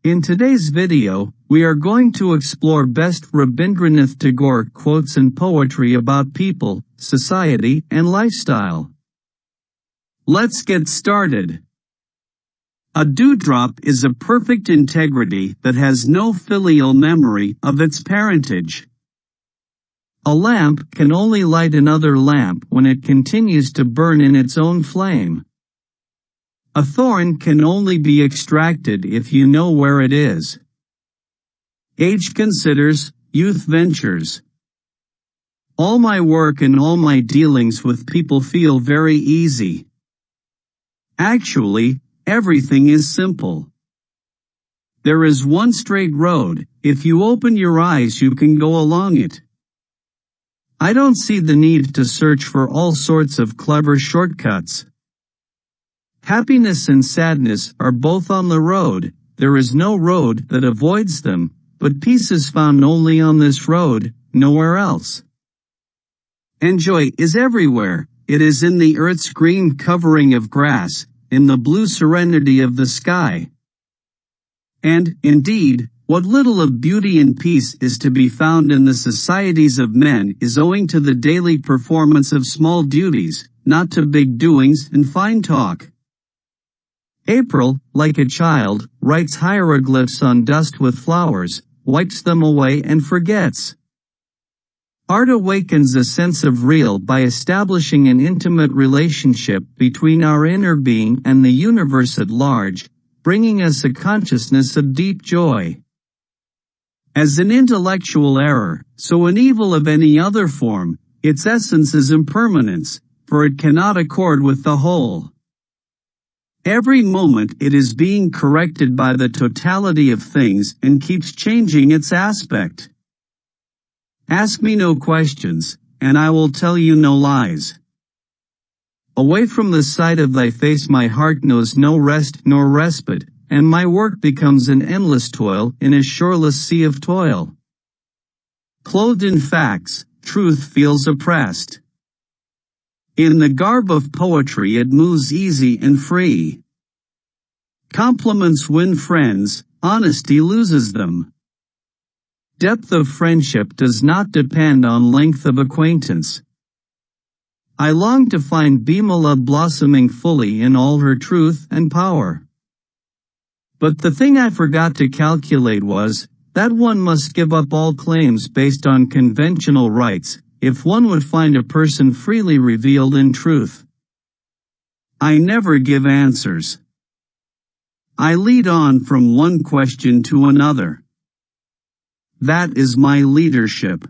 In today's video, we are going to explore best Rabindranath Tagore quotes and poetry about people, society, and lifestyle. Let's get started. A dewdrop is a perfect integrity that has no filial memory of its parentage. A lamp can only light another lamp when it continues to burn in its own flame. A thorn can only be extracted if you know where it is. Age considers, youth ventures. All my work and all my dealings with people feel very easy. Actually, everything is simple. There is one straight road. If you open your eyes, you can go along it. I don't see the need to search for all sorts of clever shortcuts. Happiness and sadness are both on the road. There is no road that avoids them, but peace is found only on this road, nowhere else. And joy is everywhere. It is in the earth's green covering of grass, in the blue serenity of the sky. And, indeed, what little of beauty and peace is to be found in the societies of men is owing to the daily performance of small duties, not to big doings and fine talk. April, like a child, writes hieroglyphs on dust with flowers, wipes them away and forgets. Art awakens a sense of real by establishing an intimate relationship between our inner being and the universe at large, bringing us a consciousness of deep joy. As an intellectual error, so an evil of any other form, its essence is impermanence, for it cannot accord with the whole. Every moment it is being corrected by the totality of things and keeps changing its aspect. Ask me no questions, and I will tell you no lies. Away from the sight of thy face my heart knows no rest nor respite, and my work becomes an endless toil in a shoreless sea of toil. Clothed in facts, truth feels oppressed. In the garb of poetry it moves easy and free. Compliments win friends, honesty loses them. Depth of friendship does not depend on length of acquaintance. I long to find Bimala blossoming fully in all her truth and power. But the thing I forgot to calculate was, that one must give up all claims based on conventional rights, if one would find a person freely revealed in truth. I never give answers. I lead on from one question to another. That is my leadership.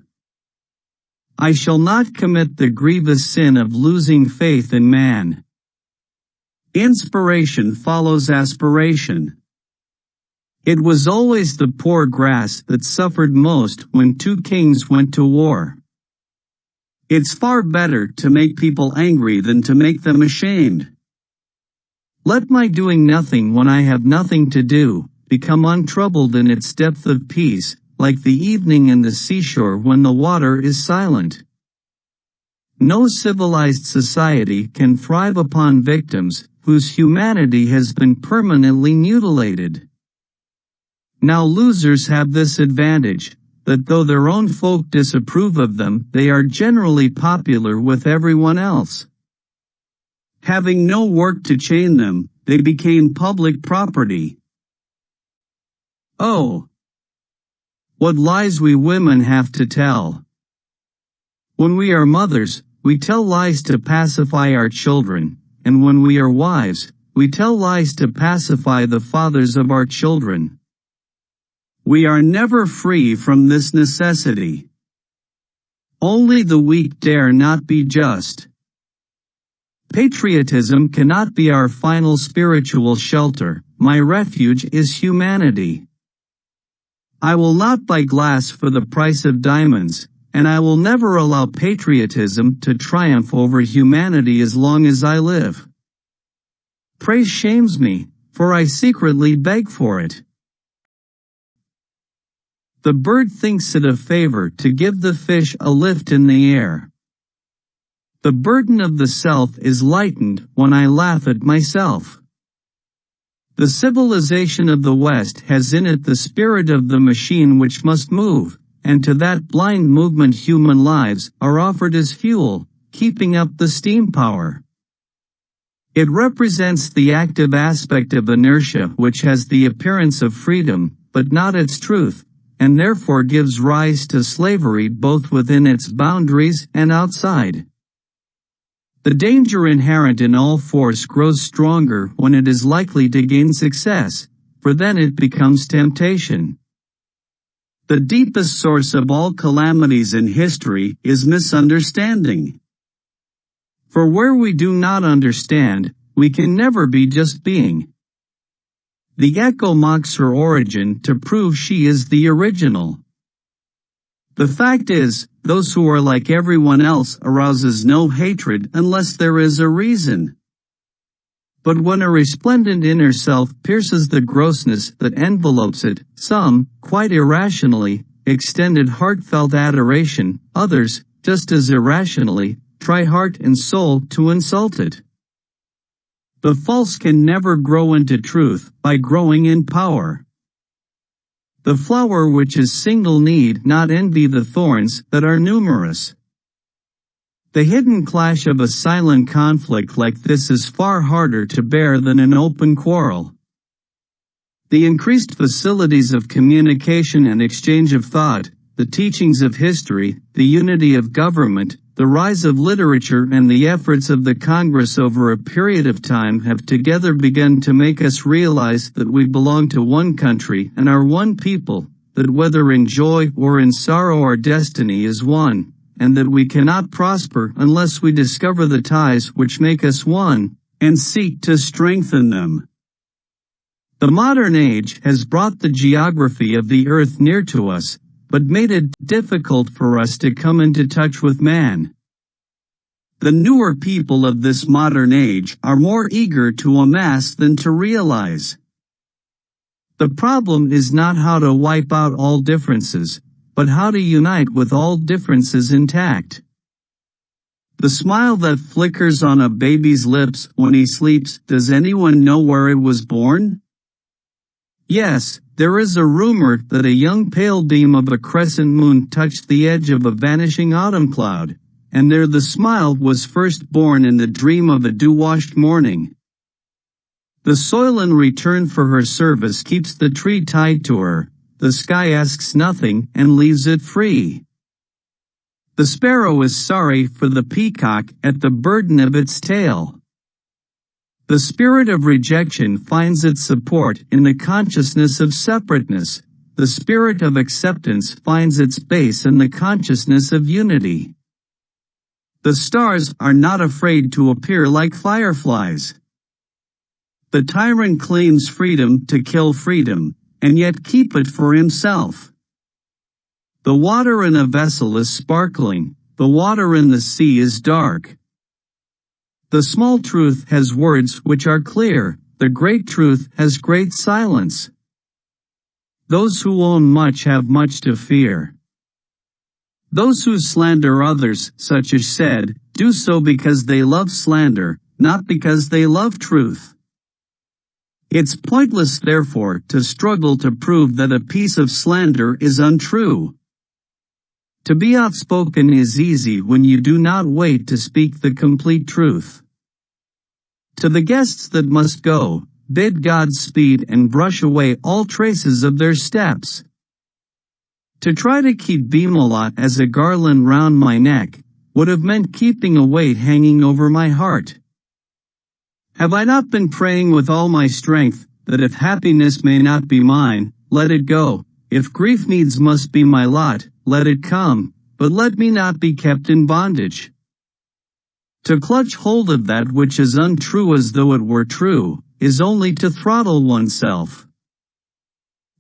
I shall not commit the grievous sin of losing faith in man. Inspiration follows aspiration. It was always the poor grass that suffered most when two kings went to war. It's far better to make people angry than to make them ashamed. Let my doing nothing when I have nothing to do become untroubled in its depth of peace, like the evening in the seashore when the water is silent. No civilized society can thrive upon victims whose humanity has been permanently mutilated. Now losers have this advantage, that though their own folk disapprove of them, they are generally popular with everyone else. Having no work to chain them, they became public property. Oh! What lies we women have to tell. When we are mothers, we tell lies to pacify our children, and when we are wives, we tell lies to pacify the fathers of our children. We are never free from this necessity. Only the weak dare not be just. Patriotism cannot be our final spiritual shelter. My refuge is humanity. I will not buy glass for the price of diamonds, and I will never allow patriotism to triumph over humanity as long as I live. Praise shames me, for I secretly beg for it. The bird thinks it a favor to give the fish a lift in the air. The burden of the self is lightened when I laugh at myself. The civilization of the West has in it the spirit of the machine which must move, and to that blind movement human lives are offered as fuel, keeping up the steam power. It represents the active aspect of inertia which has the appearance of freedom, but not its truth, and therefore gives rise to slavery both within its boundaries and outside. The danger inherent in all force grows stronger when it is likely to gain success, for then it becomes temptation. The deepest source of all calamities in history is misunderstanding. For where we do not understand, we can never be just being. The echo mocks her origin to prove she is the original. The fact is, those who are like everyone else arouses no hatred unless there is a reason. But when a resplendent inner self pierces the grossness that envelopes it, some, quite irrationally, extended heartfelt adoration, others, just as irrationally, try heart and soul to insult it. The false can never grow into truth by growing in power. The flower which is single need not envy the thorns that are numerous. The hidden clash of a silent conflict like this is far harder to bear than an open quarrel. The increased facilities of communication and exchange of thought, the teachings of history, the unity of government, the rise of literature and the efforts of the Congress over a period of time have together begun to make us realize that we belong to one country and are one people, that whether in joy or in sorrow our destiny is one, and that we cannot prosper unless we discover the ties which make us one, and seek to strengthen them. The modern age has brought the geography of the earth near to us, but made it difficult for us to come into touch with man. The newer people of this modern age are more eager to amass than to realize. The problem is not how to wipe out all differences, but how to unite with all differences intact. The smile that flickers on a baby's lips when he sleeps, does anyone know where it was born? Yes, there is a rumor that a young pale beam of a crescent moon touched the edge of a vanishing autumn cloud, and there the smile was first born in the dream of a dew-washed morning. The soil in return for her service keeps the tree tied to her, the sky asks nothing and leaves it free. The sparrow is sorry for the peacock at the burden of its tail. The spirit of rejection finds its support in the consciousness of separateness. The spirit of acceptance finds its base in the consciousness of unity. The stars are not afraid to appear like fireflies. The tyrant claims freedom to kill freedom, and yet keep it for himself. The water in a vessel is sparkling, the water in the sea is dark. The small truth has words which are clear, the great truth has great silence. Those who own much have much to fear. Those who slander others, such as said, do so because they love slander, not because they love truth. It's pointless therefore to struggle to prove that a piece of slander is untrue. To be outspoken is easy when you do not wait to speak the complete truth. To the guests that must go, bid Godspeed and brush away all traces of their steps. To try to keep Bimala as a garland round my neck, would have meant keeping a weight hanging over my heart. Have I not been praying with all my strength, that if happiness may not be mine, let it go, if grief needs must be my lot, let it come, but let me not be kept in bondage. To clutch hold of that which is untrue as though it were true, is only to throttle oneself.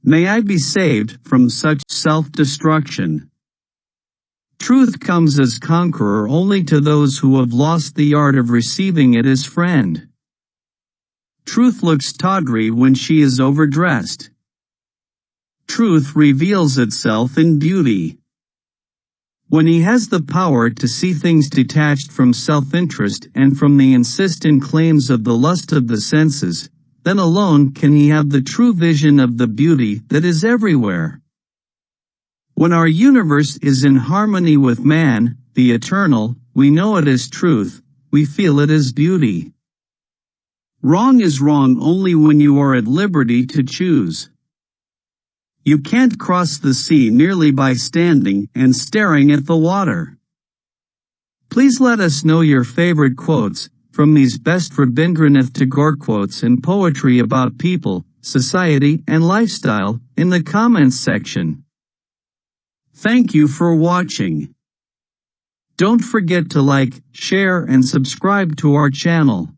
May I be saved from such self-destruction. Truth comes as conqueror only to those who have lost the art of receiving it as friend. Truth looks tawdry when she is overdressed. Truth reveals itself in beauty. When he has the power to see things detached from self-interest and from the insistent claims of the lust of the senses, then alone can he have the true vision of the beauty that is everywhere. When our universe is in harmony with man, the eternal, we know it as truth, we feel it as beauty. Wrong is wrong only when you are at liberty to choose. You can't cross the sea merely by standing and staring at the water. Please let us know your favorite quotes from these best Rabindranath Tagore quotes and poetry about people, society, and lifestyle in the comments section. Thank you for watching. Don't forget to like, share, and subscribe to our channel.